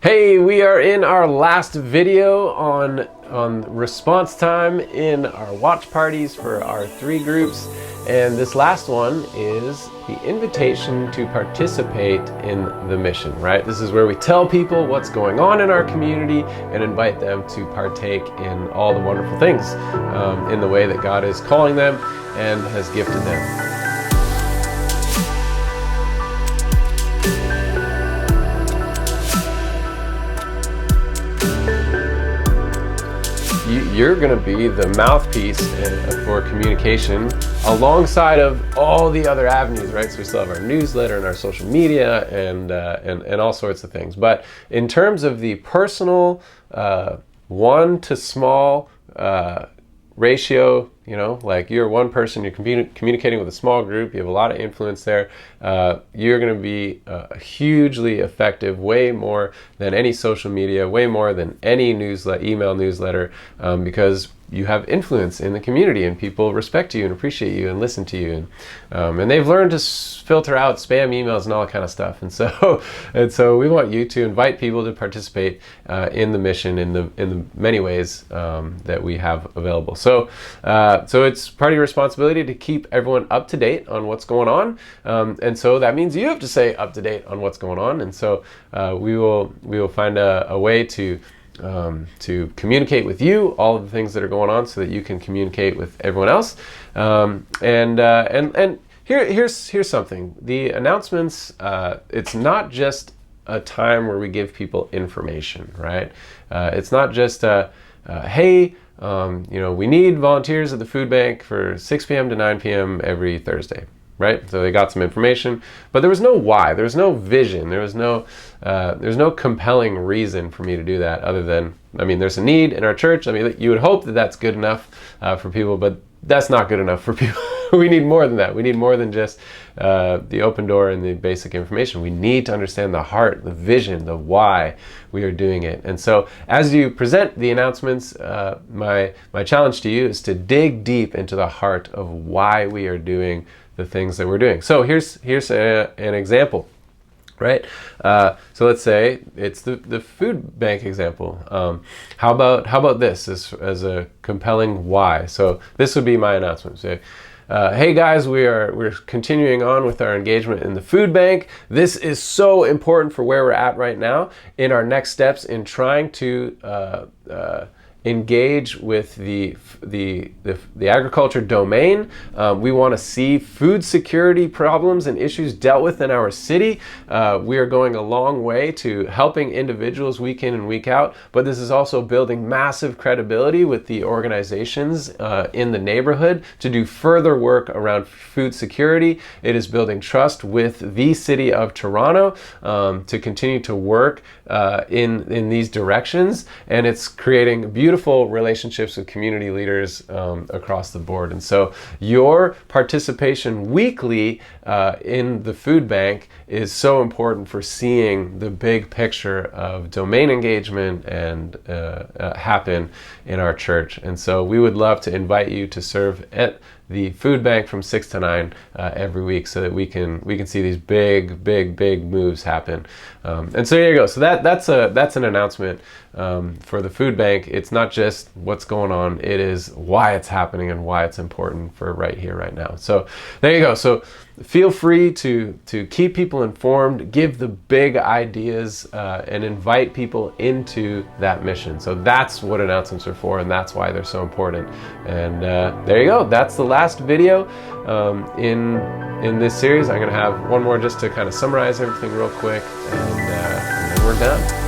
Hey, we are in our last video on response time in our watch parties for our 3 groups, and this last one is the invitation to participate in the mission, right? This is where we tell people what's going on in our community and invite them to partake in all the wonderful things in the way that God is calling them and has gifted them. You're going to be the mouthpiece for communication alongside of all the other avenues, right? So we still have our newsletter and our social media and all sorts of things. But in terms of the personal one to small ratio, you know, like you're one person, you're communicating with a small group, you have a lot of influence there, you're going to be hugely effective, way more than any social media, way more than any email newsletter, because you have influence in the community and people respect you and appreciate you and listen to you, and they've learned to filter out spam emails and all that kind of stuff. And so we want you to invite people to participate in the mission in the many ways that we have available. So it's part of your responsibility to keep everyone up to date on what's going on, and so that means you have to stay up to date on what's going on. And so we will find a way to communicate with you all of the things that are going on so that you can communicate with everyone else. And here's something. The announcements, it's not just a time where we give people information, right? It's not just hey, we need volunteers at the food bank for 6 p.m. to 9 p.m. every Thursday. Right? So they got some information, but there was no why, there was no vision, there's no compelling reason for me to do that other than, there's a need in our church. You would hope that that's good enough for people, but that's not good enough for people. We need more than that. We need more than just the open door and the basic information. We need to understand the heart, the vision, the why we are doing it. And so as you present the announcements, my challenge to you is to dig deep into the heart of why we are doing the things that we're doing. So here's an example, right? So let's say it's the food bank example. How about this as a compelling why? So this would be my announcement. So, hey guys, we're continuing on with our engagement in the food bank. This is so important for where we're at right now in our next steps in trying to engage with the agriculture domain. We want to see food security problems and issues dealt with in our city. We are going a long way to helping individuals week in and week out, but this is also building massive credibility with the organizations in the neighborhood to do further work around food security. It is building trust with the city of Toronto to continue to work in these directions, and it's creating beautiful relationships with community leaders across the board. And so your participation weekly in the food bank is so important for seeing the big picture of domain engagement and happen in our church. And so we would love to invite you to serve at the food bank from 6 to 9 every week, so that we can see these big moves happen. And so there you go. So that's an announcement for the food bank. It's not just what's going on; it is why it's happening and why it's important for right here, right now. So there you go. So feel free to keep people informed, give the big ideas, and invite people into that mission. So that's what announcements are for, and that's why they're so important. And there you go. That's the last video in this series. I'm going to have one more just to kind of summarize everything real quick, and then we're done.